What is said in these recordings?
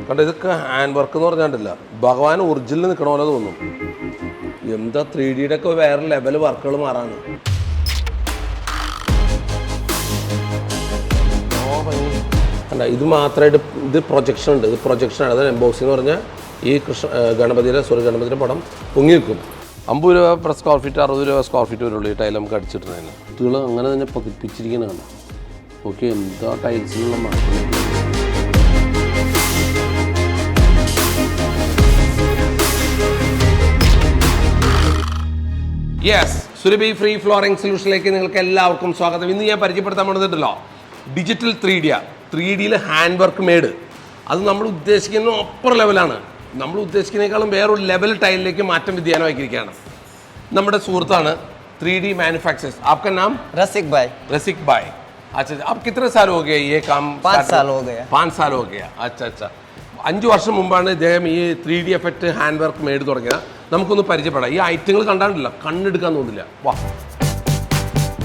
കണ്ട ഇതൊക്കെ hand work എന്ന് പറഞ്ഞാണ്ടല്ല ഭഗവാൻ ഒറിജിനൽ നിൽക്കണ പോലെ തോന്നും. എന്താ 3Dയുടെ ഒക്കെ വേറെ ലെവൽ വർക്കുകൾ മാറാണ്. അല്ല ഇത് മാത്രമായിട്ട് ഇത് പ്രൊജക്ഷൻ ഉണ്ട്. ഇത് പ്രൊജക്ഷനാണ്. അത് എംബോക്സിംഗ് എന്ന് പറഞ്ഞാൽ ഈ ഗണപതിയുടെ പടം പൊങ്ങി നിൽക്കും. 50 രൂപ പെർ സ്ക്വയർ ഫീറ്റ് 60 രൂപ സ്ക്വയർ ഫീറ്റ് വരുള്ളൂ ഈ ടൈൽ നമുക്ക് അടിച്ചിട്ടുണ്ടായിരുന്നു. കുട്ടികൾ അങ്ങനെ തന്നെ പതിപ്പിച്ചിരിക്കുന്നതാണ്. ഓക്കെ, എന്താ ടൈൽസിലുള്ള മാറ്റം. യെസ്, സുരഭി ഫ്രീ ഫ്ലോറിംഗ് സൊല്യൂഷനിലേക്ക് നിങ്ങൾക്ക് എല്ലാവർക്കും സ്വാഗതം. ഇന്ന് ഞാൻ പരിചയപ്പെടുത്താൻ പോകുന്നുണ്ടല്ലോ ഡിജിറ്റൽ 3Dയിൽ ഹാൻഡ് വർക്ക് മെയ്ഡ്. അത് നമ്മൾ ഉദ്ദേശിക്കുന്ന അപ്പർ ലെവലാണ്. നമ്മൾ ഉദ്ദേശിക്കുന്നതിനേക്കാളും വേറൊരു ലെവൽ ടൈലിലേക്ക് മാറ്റം വിദ്യാനമാക്കിയിരിക്കുകയാണ്. നമ്മുടെ സുഹൃത്താണ് 3D मैन्युफैक्चरर्स. आपका नाम? रसिक भाई. अच्छा, अब कितने साल हो गए ये काम? 5 साल हो गया. 5 साल हो गया. अच्छा. 5 വർഷം മുമ്പാണ് ഇദ്ദേഹം ഈ 3D effect hand work made തുടങ്ങിയത്. നമുക്കൊന്ന് പരിചയപ്പെടാം. ഈ ഐറ്റങ്ങൾ കണ്ടാണ്ടില്ല, കണ്ണെടുക്കാൻ തോന്നില്ല. വാ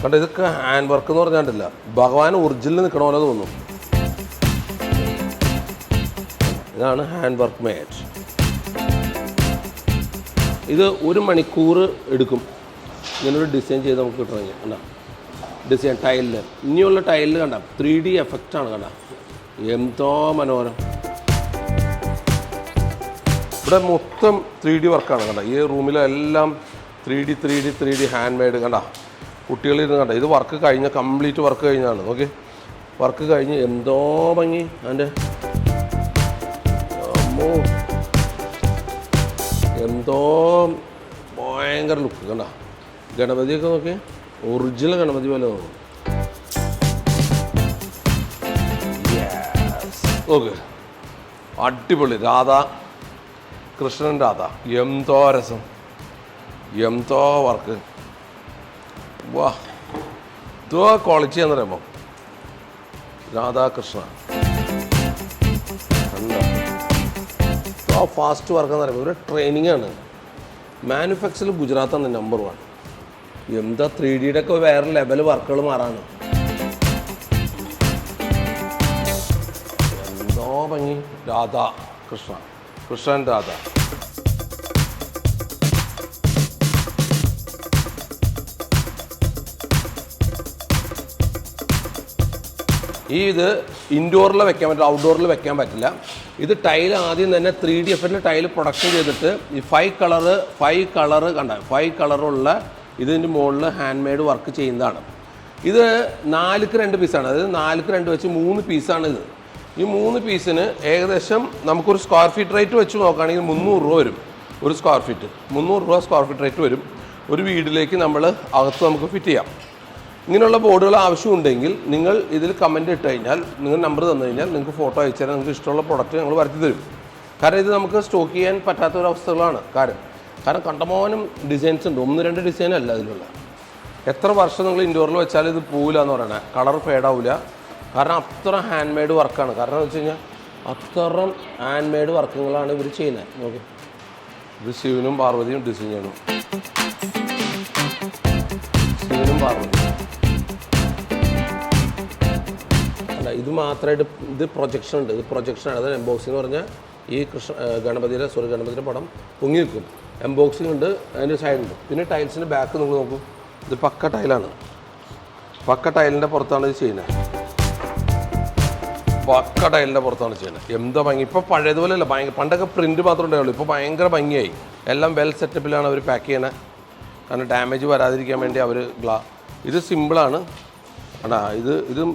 കണ്ട ഇതൊക്കെ ഹാൻഡ് വർക്ക് എന്ന് പറഞ്ഞാണ്ടില്ല ഭഗവാൻ ഒറിജിനൽ നിൽക്കണ പോലെ തോന്നും. ഇതാണ് ഹാൻഡ് വർക്ക് മെയ്ഡ്. ഇത് 1 മണിക്കൂർ എടുക്കും ഇങ്ങനൊരു ഡിസൈൻ ചെയ്ത് നമുക്ക് കിട്ടണമെങ്കിൽ. കണ്ട ഡിസൈൻ ടൈലിൽ, ഇനിയുള്ള ടൈലിൽ കണ്ട 3D എഫക്റ്റാണ്. കണ്ട എന്തോ മനോഹരം. ഇവിടെ മൊത്തം 3D വർക്കാണ്. കണ്ട ഈ റൂമിലെല്ലാം 3D ഹാൻഡ് മെയ്ഡ്. കണ്ട കുട്ടികളിരുന്ന് കണ്ട ഇത് വർക്ക് കഴിഞ്ഞ കംപ്ലീറ്റ് വർക്ക് കഴിഞ്ഞാണ്. നോക്കി വർക്ക് കഴിഞ്ഞ് എന്തോ ഭംഗി. അതിൻ്റെ എന്തോ ഭയങ്കര ലുക്ക്. കണ്ട ഗണപതിയൊക്കെ നോക്കി ഒറിജിനൽ ഗണപതി പോലെ തോന്നും. ഓക്കെ, അടിപൊളി. കൃഷ്ണൻ രാധ എന്തോ രസം, എന്തോ വർക്ക്. വാ ഇതോ ക്വാളിറ്റി എന്ന് പറയുമ്പോൾ രാധാകൃഷ്ണ ഫാസ്റ്റ് വർക്ക് എന്ന് പറയുമ്പോൾ ഒരു ട്രെയിനിങ് ആണ്. മാനുഫാക്ചറിൽ ഗുജറാത്താണ് നമ്പർ 1. എന്താ 3Dയുടെ ഒക്കെ വേറെ ലെവൽ വർക്കുകൾ മാറാണ്. എന്തോ ഭംഗി. കൃഷ്ണൻ രാധ. ഇത് ഇൻഡോറിൽ വെക്കാൻ പറ്റില്ല, ഔട്ട്ഡോറിൽ വെക്കാൻ പറ്റില്ല. ഇത് ടൈൽ ആദ്യം തന്നെ 3D എഫക്റ്റിൽ ടൈൽ പ്രൊഡക്ഷൻ ചെയ്തിട്ട് ഈ 5 കളറുള്ള ഇതിൻ്റെ മുകളിൽ ഹാൻഡ് മെയ്ഡ് വർക്ക് ചെയ്യുന്നതാണ്. ഇത് 4ക്ക് 2 പീസാണ്. അതായത് 4ക്ക് 2 വെച്ച് 3 പീസാണ് ഇത്. ഈ 3 പീസിന് ഏകദേശം നമുക്കൊരു സ്ക്വയർ ഫീറ്റ് റേറ്റ് വെച്ച് നോക്കുകയാണെങ്കിൽ 300 രൂപ വരും. ഒരു സ്ക്വയർ ഫീറ്റ് 300 രൂപ സ്ക്വയർ ഫീറ്റ് റേറ്റ് വരും. ഒരു വീട്ടിലേക്ക് നമ്മൾ അകത്ത് നമുക്ക് ഫിറ്റ് ചെയ്യാം. ഇങ്ങനെയുള്ള ബോർഡുകൾ ആവശ്യമുണ്ടെങ്കിൽ നിങ്ങൾ ഇതിൽ കമൻറ്റ് ഇട്ട് കഴിഞ്ഞാൽ, നിങ്ങൾ നമ്പർ തന്നു കഴിഞ്ഞാൽ നിങ്ങൾക്ക് ഫോട്ടോ അയച്ചു തരാൻ നിങ്ങൾക്ക് ഇഷ്ടമുള്ള പ്രൊഡക്റ്റ് ഞങ്ങൾ വരുത്തി തരും. കാരണം ഇത് നമുക്ക് സ്റ്റോക്ക് ചെയ്യാൻ പറ്റാത്ത ഒരു അവസ്ഥകളാണ്. കാരണം കണ്ടമാനം ഡിസൈൻസ് ഉണ്ട്. 1-2 ഡിസൈനല്ല ഇതിലുള്ള. എത്ര വർഷം നിങ്ങൾ ഇൻഡോറിൽ വെച്ചാൽ ഇത് പോവില്ല എന്ന് പറയണേ. കളർ ഫേഡാവില്ല. കാരണം അത്ര ഹാൻഡ് മെയ്ഡ് വർക്കാണ്. കാരണം എന്ന് വെച്ച് കഴിഞ്ഞാൽ അത്ര ഹാൻഡ് മെയ്ഡ് വർക്കുകളാണ് ഇവർ ചെയ്യുന്നത്. നോക്കി ഇത് ശിവനും പാർവതിയും ഡിസൈൻ ചെയ്യണം. ശിവനും പാർവതിയും അല്ല ഇത് മാത്രമായിട്ട് ഇത് പ്രൊജക്ഷൻ ഉണ്ട്. ഇത് പ്രൊജക്ഷനാണ്. അത് എംബോക്സിംഗ് എന്ന് പറഞ്ഞാൽ ഈ ഗണപതിയുടെ പടം പൊങ്ങി നിൽക്കും. എംബോക്സിംഗ് ഉണ്ട്, അതിൻ്റെ സൈഡുണ്ട്. പിന്നെ ടൈൽസിൻ്റെ ബാക്ക് നിങ്ങൾ നോക്കും. ഇത് പക്ക ടൈലാണ്. പക്ക ടൈലിൻ്റെ പുറത്താണ് ഇത് ചെയ്യുന്നത്. പക്ക ടൈലിൻ്റെ പുറത്താണ് ചെയ്യുന്നത്. എന്താ ഭംഗി. ഇപ്പോൾ പഴയതുപോലെ അല്ല. പണ്ടൊക്കെ പ്രിൻറ്റ് മാത്രമേ ഉണ്ടാവുള്ളൂ. ഇപ്പോൾ ഭയങ്കര ഭംഗിയായി. എല്ലാം വെൽ സെറ്റപ്പിലാണ് അവർ പാക്ക് ചെയ്യുന്നത്. കാരണം ഡാമേജ് വരാതിരിക്കാൻ വേണ്ടി അവർ ഇത് സിമ്പിളാണ്. കണ്ടാ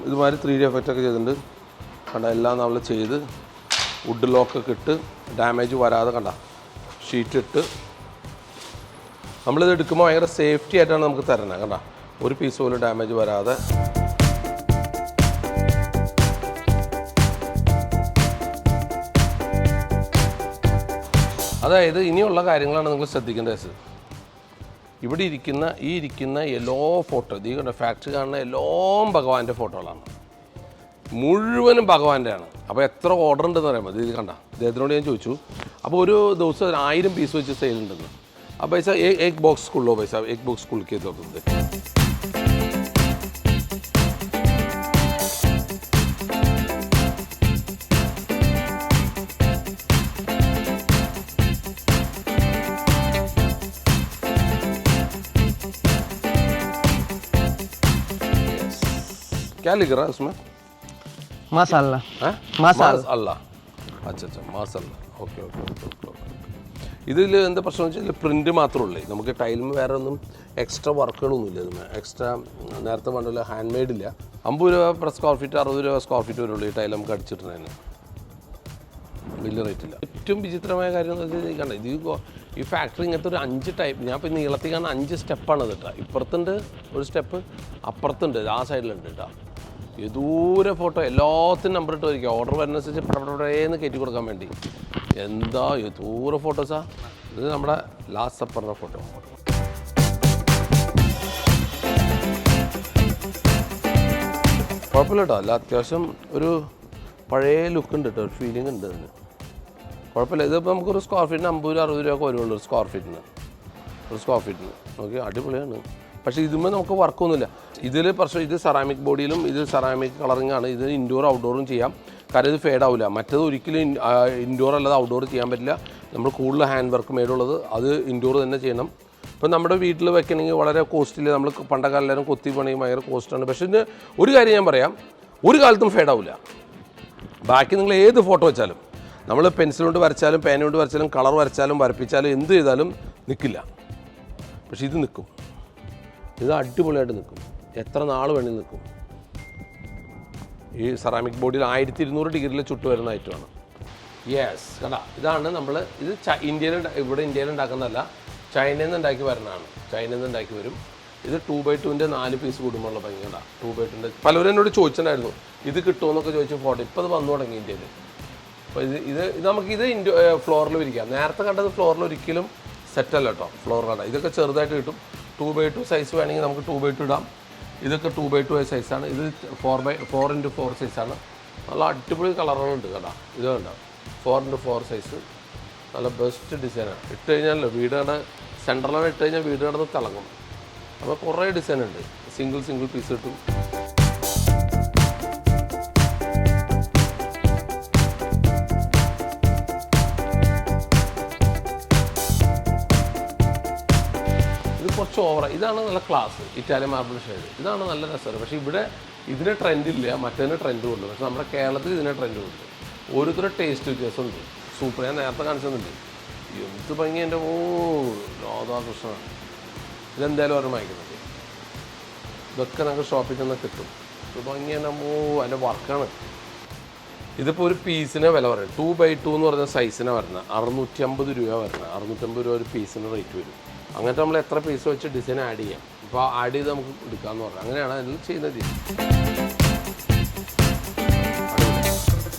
ഇതുമാതിരി 3D എഫക്റ്റൊക്കെ ചെയ്തിട്ടുണ്ട്. കണ്ട എല്ലാം നമ്മൾ ചെയ്ത് വുഡ് ലോക്കൊക്കെ ഇട്ട് ഡാമേജ് വരാതെ കണ്ട ഷീറ്റ് ഇട്ട് നമ്മളിത് എടുക്കുമ്പോൾ ഭയങ്കര സേഫ്റ്റി ആയിട്ടാണ് നമുക്ക് തരുന്നത്. കണ്ട ഒരു പീസ് പോലും ഡാമേജ് വരാതെ. അതായത് ഇനിയുള്ള കാര്യങ്ങളാണ് നിങ്ങൾ ശ്രദ്ധിക്കേണ്ടത്. ഇവിടെ ഇരിക്കുന്ന എല്ലാ ഫോട്ടോ, ഈ കണ്ട ഫാക്ടറി കാണുന്ന എല്ലാം ഭഗവാന്റെ ഫോട്ടോകളാണ്. മുഴുവനും ഭഗവാന്റെയാണ്. അപ്പോൾ എത്ര ഓർഡർ ഉണ്ടെന്ന് പറയുമ്പോൾ ഇത് കണ്ട അദ്ദേഹത്തിനോട് ഞാൻ ചോദിച്ചു. അപ്പോൾ ഒരു ദിവസം 1000 പീസ് വെച്ച് സെയിൽ ഉണ്ടെന്ന്. अब ऐसा एक बॉक्स खोल लो भाई साहब, एक बॉक्स खोल के दो बंदे। क्या लिख रहा है उसमें? मसाला. हाँ? मसाला. अच्छा अच्छा मसाला. Okay okay okay okay okay. ഇതിൽ എന്താ പ്രശ്നം എന്ന് വെച്ചാൽ പ്രിൻറ്റ് മാത്രമേ ഉള്ളൂ. നമുക്ക് ടൈലിന് വേറെ ഒന്നും എക്സ്ട്രാ വർക്കുകളൊന്നുമില്ല. ഇതിന് എക്സ്ട്രാ നേരത്തെ പറഞ്ഞില്ല ഹാൻഡ് മെയ്ഡ് ഇല്ല. 50 രൂപ പെർ സ്ക്വയർ ഫീറ്റ് 60 രൂപ സ്ക്വയർ ഫീറ്റ് വരുള്ളൂ ഈ ടൈൽ നമുക്ക് അടിച്ചിട്ടുണ്ടതിന്. വലിയ റേറ്റ് ഇല്ല. ഏറ്റവും വിചിത്രമായ കാര്യം എന്ന് വെച്ചാൽ കണ്ട ഇത് ഈ ഫാക്ടറി ഇങ്ങനത്തെ ഒരു 5 ടൈപ്പ് ഞാൻ ഇപ്പോൾ നീളത്തിൽ കാണുന്ന 5 സ്റ്റെപ്പാണ് ഇത് കേട്ടോ. ഇപ്പുറത്തുണ്ട് ഒരു സ്റ്റെപ്പ്, അപ്പുറത്തുണ്ട് ആ സൈഡിലുണ്ട് കേട്ടോ. ദൂരെ ഫോട്ടോ എല്ലാത്തിനും നമ്പർ ഇട്ട് വരിക ഓർഡർ വരുന്നതനുസരിച്ച് പടപടേന്ന് കയറ്റി കൊടുക്കാൻ വേണ്ടി. എന്താ ദൂരെ ഫോട്ടോസാ. ഇത് നമ്മുടെ ലാസ്റ്റ് സപ്പറിൻ്റെ ഫോട്ടോ. കുഴപ്പമില്ല കേട്ടോ. അല്ല അത്യാവശ്യം ഒരു പഴയ ലുക്ക് ഉണ്ട് കേട്ടോ. ഒരു ഫീലിംഗ് ഉണ്ട് അതിന്. കുഴപ്പമില്ല. ഇതിപ്പോൾ നമുക്കൊരു സ്ക്വയർ ഫീറ്റിന് 50 രൂപ 60 രൂപ ഒക്കെ വരുള്ളൂ ഒരു സ്ക്വയർ ഫീറ്റിന്. ഓക്കെ അടിപൊളിയാണ്. പക്ഷേ ഇതുമ്പോൾ നമുക്ക് വർക്കൊന്നുമില്ല. ഇതിൽ പ്രശ്നം ഇത് സെറാമിക് ബോഡിയിലും ഇത് സെറാമിക് കളറിംഗ് ആണ്. ഇത് ഇൻഡോർ ഔട്ട്ഡോറും ചെയ്യാം. കാരണം ഇത് ഫേഡ് ആവില്ല. മറ്റേത് ഒരിക്കലും ഇൻഡോർ അല്ലാതെ ഔട്ട്ഡോർ ചെയ്യാൻ പറ്റില്ല. നമ്മൾ കൂടുതൽ ഹാൻഡ് വർക്ക് മേടുള്ളത് അത് ഇൻഡോർ തന്നെ ചെയ്യണം. ഇപ്പം നമ്മുടെ വീട്ടിൽ വെക്കണമെങ്കിൽ വളരെ കോസ്റ്റ്ലി. നമ്മൾ പണ്ടൊക്കെ എല്ലാവരും കൊത്തി പണിയും ഭയങ്കര കോസ്റ്റാണ്. പക്ഷേ ഇതിന് ഒരു കാര്യം ഞാൻ പറയാം, ഒരു കാലത്തും ഫേഡ് ആവില്ല. ബാക്കി നിങ്ങൾ ഏത് ഫോട്ടോ വെച്ചാലും നമ്മൾ പെൻസിൽ കൊണ്ട് വരച്ചാലും പേന കൊണ്ട് വരച്ചാലും കളർ വരച്ചാലും വരപ്പിച്ചാലും എന്ത് ചെയ്താലും നിൽക്കില്ല. പക്ഷേ ഇത് നിൽക്കും. ഇത് അടിപൊളിയായിട്ട് നിൽക്കും. എത്ര നാൾ വേണമെങ്കിൽ നിൽക്കും. ഈ സെറാമിക് ബോഡിയിൽ 1200 ഡിഗ്രിയിൽ ചുട്ട് വരുന്ന ഐറ്റമാണ്. യെസ് കണ്ടാ ഇതാണ് നമ്മൾ ഇത് ഇന്ത്യയിൽ ഇന്ത്യയിൽ ഉണ്ടാക്കുന്നതല്ല, ചൈനയിൽ നിന്ന് ഉണ്ടാക്കി വരുന്നതാണ്. ചൈനയിൽ നിന്ന് ഉണ്ടാക്കി വരും. ഇത് 2x2 4 പീസ് കൂടുമ്പോഴുള്ള ഭംഗി കണ്ടാ. 2x2 പലരും എന്നോട് ചോദിച്ചിട്ടുണ്ടായിരുന്നു ഇത് കിട്ടുമെന്നൊക്കെ ചോദിച്ചു ഫോട്ടോ. ഇപ്പോൾ അത് വന്നു തുടങ്ങി ഇന്ത്യയിൽ. അപ്പോൾ ഇത് നമുക്ക് ഫ്ലോറിൽ വിരിക്കാം. നേരത്തെ കണ്ടത് ഫ്ലോറിൽ ഒരിക്കലും സെറ്റല്ല കേട്ടോ. ഫ്ലോർ കണ്ട ഇതൊക്കെ ചെറുതായിട്ട് കിട്ടും. 2x2 സൈസ് വേണമെങ്കിൽ നമുക്ക് 2x2 ഇടാം. ഇതൊക്കെ 2x2 സൈസാണ്. ഇത് 4x4 സൈസാണ്. നല്ല അടിപൊളി കളറുകളുണ്ട് കേട്ടോ. ഇത് കണ്ട 4x4 സൈസ് നല്ല ബെസ്റ്റ് ഡിസൈനാണ്. ഇട്ട് കഴിഞ്ഞാൽ വീടുകളുടെ സെൻറ്ററിലാണ് ഇട്ട് കഴിഞ്ഞാൽ വീട് കിടന്ന് തിളങ്ങും. അപ്പോൾ കുറേ ഡിസൈൻ ഉണ്ട്. സിംഗിൾ പീസ് കിട്ടും. കുറച്ച് ഓവറായി. ഇതാണ് നല്ല ക്ലാസ് ഇറ്റാലിയൻ മാർബിൾ ഷെയ്ഡ്. ഇതാണ് നല്ല രസമാണ്. പക്ഷേ ഇവിടെ ഇതിന് ട്രെൻഡില്ല, മറ്റേതിന് ട്രെൻഡും ഉണ്ട്. പക്ഷേ നമ്മുടെ കേരളത്തിൽ ഇതിന് ട്രെൻഡും ഉണ്ട്. ഓരോരുത്തരുടെ ടേസ്റ്റ് വ്യത്യാസമുണ്ട്. സൂപ്പർ. ഞാൻ നേരത്തെ കാണിച്ചിട്ടുണ്ട്. എന്ത് ഭംഗി എൻ്റെ രാധാകൃഷ്ണനാണ്. ഇതെന്തായാലും അവരെ വാങ്ങിക്കുന്നത്. ഇതൊക്കെ നമുക്ക് ഷോപ്പിൽ ചെന്ന് കിട്ടും. ഇത് ഭംഗി എൻ്റെ അതിൻ്റെ വർക്കാണ്. ഇതിപ്പോൾ ഒരു പീസിനെ വില പറയും. 2x2 എന്ന് പറഞ്ഞ സൈസിനെ വരുന്നത് 650 രൂപ വരുന്നത്. 650 രൂപ ഒരു പീസിന് റേറ്റ് വരും. അങ്ങനത്തെ നമ്മൾ എത്ര പീസ് വെച്ച് ഡിസൈൻ ആഡ് ചെയ്യാം. ഇപ്പോൾ ആഡ് ചെയ്ത് നമുക്ക് എടുക്കാമെന്ന് പറഞ്ഞാൽ അങ്ങനെയാണ് അതിൽ ചെയ്യുന്നത്.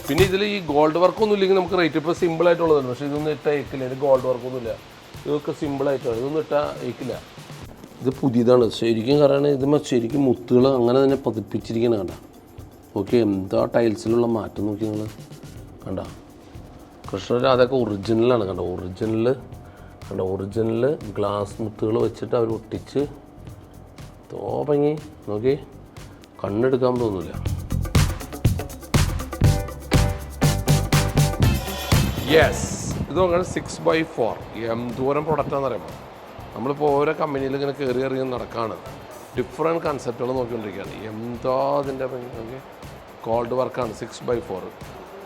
പിന്നെ ഇതിൽ ഈ ഗോൾഡ് വർക്കൊന്നും ഇല്ലെങ്കിൽ നമുക്ക് റേറ്റ് ഇപ്പോൾ സിമ്പിളായിട്ടുള്ളതാണ്. പക്ഷേ ഇതൊന്നും ഇട്ടാൽ ഏക്കില്ല. ഇത് ഗോൾഡ് വർക്കൊന്നുമില്ല. ഇതൊക്കെ സിമ്പിളായിട്ടാണ്. ഇതൊന്നും ഇട്ടാൽ ഏക്കില്ല. ഇത് പുതിയതാണ് ശരിക്കും. കാരണം ഇതുമ്പോൾ ശരിക്കും മുത്തുകൾ അങ്ങനെ തന്നെ പതിപ്പിച്ചിരിക്കണം. കണ്ട ഓക്കെ എന്താ ടൈൽസിലുള്ള മാറ്റം നോക്കി നിങ്ങൾ കണ്ട. കൃഷ്ണരാധൊക്കെ ഒറിജിനലാണ്. കണ്ട ഒറിജിനൽ ഗ്ലാസ് മുത്തുകൾ വെച്ചിട്ട് അവർ ഒട്ടിച്ച് ഭംഗി നോക്കി കണ്ണെടുക്കാൻ തോന്നില്ല. യെസ് ഇത് നോക്കണം 6x4 എന്തോരം പ്രൊഡക്റ്റാന്ന് പറയുമ്പോൾ നമ്മളിപ്പോൾ ഓരോ കമ്പനിയിൽ ഇങ്ങനെ കയറി നടക്കുകയാണ്. ഡിഫറെൻറ്റ് കൺസെപ്റ്റുകൾ നോക്കിക്കൊണ്ടിരിക്കുകയാണ്. എന്താ അതിൻ്റെ ഭംഗി. ഗോൾഡ് വർക്കാണ് 6x4.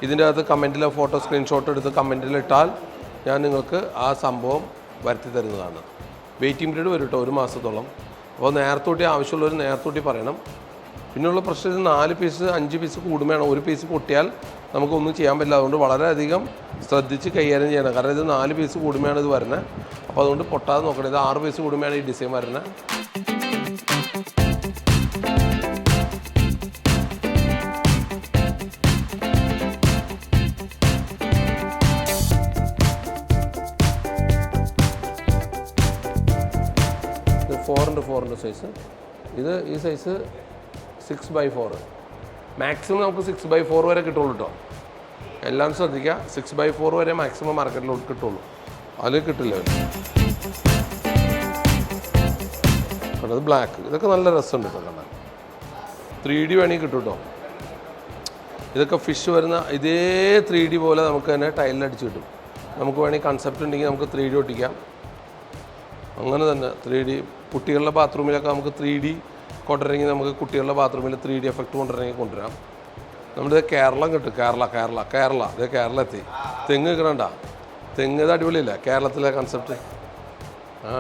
ഇതിൻ്റെ അകത്ത് കമൻറ്റിൽ ഫോട്ടോ സ്ക്രീൻഷോട്ട് എടുത്ത് കമൻറ്റിൽ ഇട്ടാൽ ഞാൻ നിങ്ങൾക്ക് ആ സംഭവം വരുത്തി തരുന്നതാണ്. വെയിറ്റിംഗ് പീരീഡ് വരും കേട്ടോ 1 മാസത്തോളം. അപ്പോൾ നേരത്തോട്ടി ആവശ്യമുള്ളവർ നേരത്തോട്ടി പറയണം. പിന്നെയുള്ള പ്രശ്നം ഇത് 4 പീസ് 5 പീസ് കൂടുമ്പോഴാണ്. ഒരു പീസ് പൊട്ടിയാൽ നമുക്കൊന്നും ചെയ്യാൻ പറ്റില്ല. അതുകൊണ്ട് വളരെയധികം ശ്രദ്ധിച്ച് കൈകാര്യം ചെയ്യണം. കാരണം ഇത് 4 പീസ് കൂടുമ്പോഴാണ് ഇത് വരുന്നത്. അപ്പോൾ അതുകൊണ്ട് പൊട്ടാതെ നോക്കണം. ഇത് 6 പീസ് കൂടുമ്പോഴാണ് ഈ ഡിസൈൻ വരുന്നത്. ഇത് 4x4 സൈസ്. ഈ സൈസ് 6x4. മാക്സിമം നമുക്ക് 6x4 വരെ കിട്ടുള്ളൂ കേട്ടോ. എല്ലാം ശ്രദ്ധിക്കുക. 6x4 വരെ മാക്സിമം മാർക്കറ്റിലോട്ട് കിട്ടുള്ളൂ. അതിൽ കിട്ടില്ല. അത് ബ്ലാക്ക്. ഇതൊക്കെ നല്ല രസമുണ്ട് കേട്ടോ കാണാൻ. 3D വേണമെങ്കിൽ കിട്ടും കേട്ടോ. ഇതൊക്കെ ഫിഷ് വരുന്ന ഇതേ 3D പോലെ നമുക്ക് തന്നെ ടൈലിലടിച്ച് കിട്ടും. നമുക്ക് വേണമെങ്കിൽ കൺസെപ്റ്റ് ഉണ്ടെങ്കിൽ നമുക്ക് 3D ഒട്ടിക്കാം. അങ്ങനെ തന്നെ 3D കുട്ടികളുടെ ബാത്റൂമിലൊക്കെ നമുക്ക് 3D കൊണ്ടുവരണമെങ്കിൽ നമുക്ക് കുട്ടികളുടെ ബാത്റൂമിൽ 3D എഫക്റ്റ് കൊണ്ടുവരാം. നമ്മുടെ കേരളം കിട്ടും. കേരള ഇത് കേരളം എത്തി. തെങ്ങ് കിട്ടണ്ട, തെങ്ങ് ഇത് അടിപൊളിയില്ല കേരളത്തിലെ കൺസെപ്റ്റ്.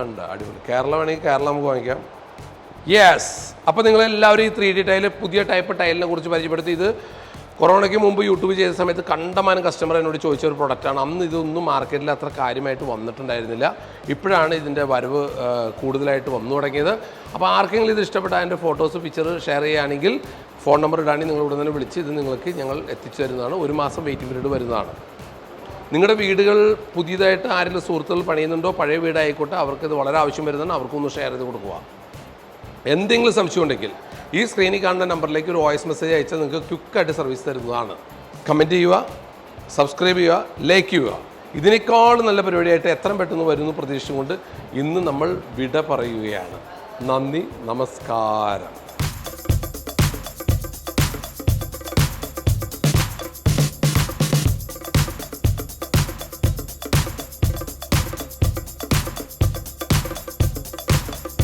ഉണ്ട് അടിപൊളി. കേരളം വേണമെങ്കിൽ കേരളം നമുക്ക് വാങ്ങിക്കാം. യെസ്. അപ്പോൾ നിങ്ങളെല്ലാവരും ഈ 3D ടൈൽ, പുതിയ ടൈപ്പ് ടൈലിനെ കുറിച്ച് പരിചയപ്പെടുത്തി. ഇത് കൊറോണയ്ക്ക് മുമ്പ് യൂട്യൂബ് ചെയ്ത സമയത്ത് കണ്ടമാനം കസ്റ്റമർ എന്നോട് ചോദിച്ച ഒരു പ്രൊഡക്റ്റാണ്. അന്ന് ഇതൊന്നും മാർക്കറ്റിൽ അത്ര കാര്യമായിട്ട് വന്നിട്ടുണ്ടായിരുന്നില്ല. ഇപ്പോഴാണ് ഇതിൻ്റെ വരവ് കൂടുതലായിട്ട് വന്നു തുടങ്ങിയത്. അപ്പോൾ ആർക്കെങ്കിലും ഇത് ഇഷ്ടപ്പെട്ട അതിൻ്റെ ഫോട്ടോസ് പിക്ചർ ഷെയർ ചെയ്യുകയാണെങ്കിൽ ഫോൺ നമ്പർ ഇടാണെങ്കിൽ നിങ്ങൾ ഉടനെ വിളിച്ച് ഇത് നിങ്ങൾക്ക് ഞങ്ങൾ എത്തിച്ചു തരുന്നതാണ്. 1 മാസം വെയിറ്റിംഗ് പീരീഡ് വരുന്നതാണ്. നിങ്ങളുടെ വീടുകൾ പുതിയതായിട്ട് ആരെങ്കിലും സുഹൃത്തുക്കൾ പണിയുന്നുണ്ടോ, പഴയ വീടായിക്കോട്ടെ, അവർക്കിത് വളരെ ആവശ്യം വരുന്നതാണ്. അവർക്കൊന്ന് ഷെയർ ചെയ്ത് കൊടുക്കുക. എന്തെങ്കിലും സംശയം ഉണ്ടെങ്കിൽ ഈ സ്ക്രീനിൽ കാണുന്ന നമ്പറിലേക്ക് ഒരു വോയിസ് മെസ്സേജ് അയച്ചാൽ നിങ്ങൾക്ക് ക്വിക്കായിട്ട് സർവീസ് തരുന്നതാണ്. കമൻറ്റ് ചെയ്യുക, സബ്സ്ക്രൈബ് ചെയ്യുക, ലൈക്ക് ചെയ്യുക. ഇതിനേക്കാൾ നല്ല പരിപാടിയായിട്ട് എത്രയും പെട്ടെന്ന് വരുന്നു പ്രതീക്ഷിച്ചുകൊണ്ട് ഇന്ന് നമ്മൾ വിട പറയുകയാണ്. നന്ദി, നമസ്കാരം.